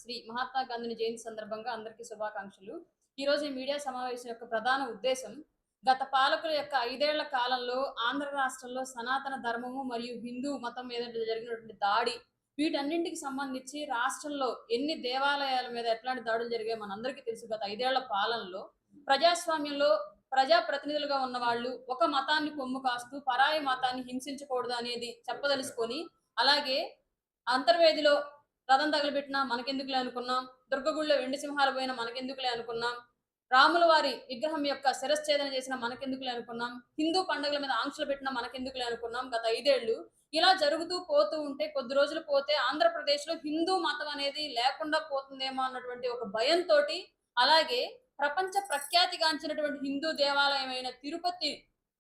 శ్రీ మహాత్మా గాంధీ జయంతి సందర్భంగా అందరికీ శుభాకాంక్షలు. ఈరోజు ఈ మీడియా సమావేశం యొక్క ప్రధాన ఉద్దేశం గత పాలకుల యొక్క 5 ఏళ్ల కాలంలో ఆంధ్ర రాష్ట్రంలో సనాతన ధర్మము మరియు హిందూ మతం మీద జరిగినటువంటి దాడి, వీటన్నింటికి సంబంధించి రాష్ట్రంలో ఎన్ని దేవాలయాల మీద ఎట్లాంటి దాడులు జరిగాయో మనందరికీ తెలుసు. గత 5 ఏళ్ల పాలనలో ప్రజాస్వామ్యంలో ప్రజా ప్రతినిధులుగా ఉన్నవాళ్ళు ఒక మతాన్ని కొమ్ము కాస్తూ పరాయి మతాన్ని హింసించకూడదు అనేది చెప్పదలుచుకొని, అలాగే అంతర్వేదిలో రథం తగలబెట్టినా మనకెందుకులే అనుకున్నాం. దుర్గగుడిలో వెండి సింహాలు పోయినా మనకెందుకులే అనుకున్నాం. రాముల వారి విగ్రహం యొక్క శిరశ్ఛేదన చేసినా మనకెందుకులే అనుకున్నాం. హిందూ పండుగల మీద ఆంక్షలు పెట్టినా మనకెందుకులే అనుకున్నాం. గత 5 ఏళ్లు ఇలా జరుగుతూ పోతూ ఉంటే కొద్ది రోజులు పోతే ఆంధ్రప్రదేశ్‌లో హిందూ మతం అనేది లేకుండా పోతుందేమో అన్నటువంటి ఒక భయంతోటి, అలాగే ప్రపంచ ప్రఖ్యాతిగాంచినటువంటి హిందూ దేవాలయమైన తిరుపతి,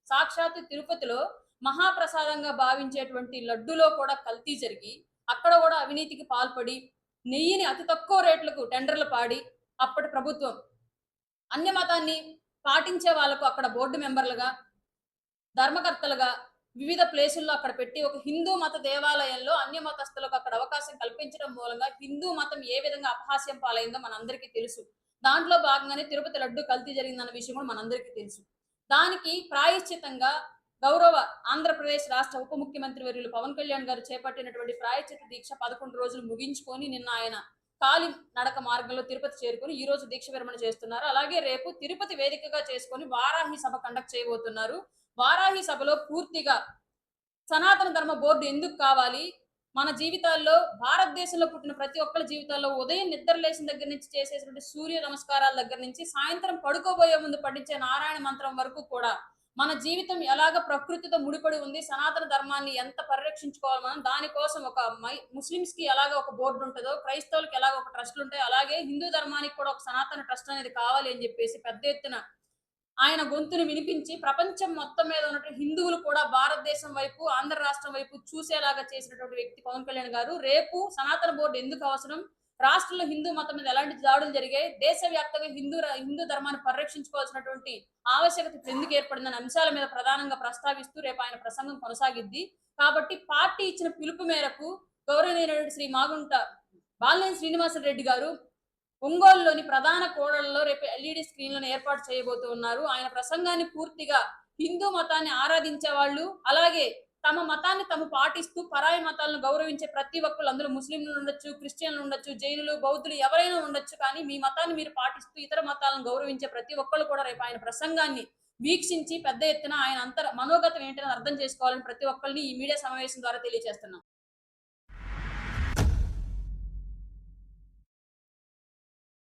సాక్షాత్తు తిరుపతిలో మహాప్రసాదంగా భావించేటువంటి లడ్డూలో కూడా కల్తీ జరిగి, అక్కడ కూడా అవినీతికి పాల్పడి, నెయ్యిని అతి తక్కువ రేట్లకు టెండర్లు పాడి, అప్పటి ప్రభుత్వం అన్య మతాన్ని పాటించే వాళ్ళకు అక్కడ బోర్డు మెంబర్లుగా, ధర్మకర్తలుగా వివిధ ప్లేసుల్లో అక్కడ పెట్టి, ఒక హిందూ మత దేవాలయంలో అన్య మతస్థులకు అక్కడ అవకాశం కల్పించడం మూలంగా హిందూ మతం ఏ విధంగా అపహాస్యం పాలైందో మనందరికీ తెలుసు. దాంట్లో భాగంగానే తిరుపతి లడ్డు కల్తీ జరిగిందన్న విషయం కూడా మనందరికీ తెలుసు. దానికి ప్రాయశ్చిత్తంగా గౌరవ ఆంధ్రప్రదేశ్ రాష్ట్ర ఉప ముఖ్యమంత్రి వర్యులు పవన్ కళ్యాణ్ గారు చేపట్టినటువంటి ప్రాయశ్చిత్త దీక్ష 11 రోజులు ముగించుకొని నిన్న ఆయన కాలి నడక మార్గంలో తిరుపతి చేరుకొని ఈ రోజు దీక్ష విరమణ చేస్తున్నారు. అలాగే రేపు తిరుపతి వేదికగా చేసుకొని వారాహి సభ కండక్ట్ చేయబోతున్నారు. వారాహి సభలో పూర్తిగా సనాతన ధర్మ బోర్డు ఎందుకు కావాలి, మన జీవితాల్లో భారతదేశంలో పుట్టిన ప్రతి ఒక్కరి జీవితాల్లో ఉదయం నిద్ర లేచిన దగ్గర నుంచి చేసేటువంటి సూర్య నమస్కారాల దగ్గర నుంచి సాయంత్రం పడుకోబోయే ముందు పఠించే నారాయణ మంత్రం వరకు కూడా మన జీవితం ఎలాగ ప్రకృతితో ముడిపడి ఉంది, సనాతన ధర్మాన్ని ఎంత పరిరక్షించుకోవాలి మనం, దానికోసం ఒక ముస్లిమ్స్ కి ఎలాగ ఒక బోర్డు ఉంటుందో, క్రైస్తవులకు ఎలాగ ఒక ట్రస్టులు ఉంటాయో, అలాగే హిందూ ధర్మానికి కూడా ఒక సనాతన ట్రస్ట్ అనేది కావాలి అని చెప్పేసి పెద్ద ఎత్తున ఆయన గొంతుని వినిపించి ప్రపంచం మొత్తం మీద ఉన్నటువంటి హిందువులు కూడా భారతదేశం వైపు, ఆంధ్ర రాష్ట్రం వైపు చూసేలాగా చేసినటువంటి వ్యక్తి పవన్ కళ్యాణ్ గారు. రేపు సనాతన బోర్డు ఎందుకు అవసరం, రాష్ట్రంలో హిందూ మతం మీద ఎలాంటి దాడులు జరిగాయి, దేశవ్యాప్తంగా హిందూ ధర్మాన్ని పరిరక్షించుకోవాల్సినటువంటి ఆవశ్యకత ఎందుకు ఏర్పడిందనే అంశాల మీద ప్రధానంగా ప్రస్తావిస్తూ రేపు ఆయన ప్రసంగం కొనసాగిద్ది. కాబట్టి పార్టీ ఇచ్చిన పిలుపు మేరకు గౌరవనీయులైన శ్రీ మాగుంట బాలినేని శ్రీనివాసరెడ్డి గారు ఒంగోలులోని ప్రధాన కూడళ్లలో రేపు ఎల్ఈడి స్క్రీన్లను ఏర్పాటు చేయబోతూ ఉన్నారు. ఆయన ప్రసంగాన్ని పూర్తిగా హిందూ మతాన్ని ఆరాధించే వాళ్ళు, అలాగే తమ మతాన్ని తాము పాటిస్తూ పరాయి మతాలను గౌరవించే ప్రతి ఒక్కరు, అందులో ముస్లింలు ఉండొచ్చు, క్రిస్టియన్లు ఉండొచ్చు, జైనులు, బౌద్ధులు ఎవరైనా ఉండొచ్చు, కానీ మీ మతాన్ని మీరు పాటిస్తూ ఇతర మతాలను గౌరవించే ప్రతి ఒక్కరు కూడా రేపు ఆయన ప్రసంగాన్ని వీక్షించి పెద్ద ఎత్తున ఆయన మనోగతం ఏంటని అర్థం చేసుకోవాలని ప్రతి ఒక్కరిని ఈ మీడియా సమావేశం ద్వారా తెలియజేస్తున్నాం.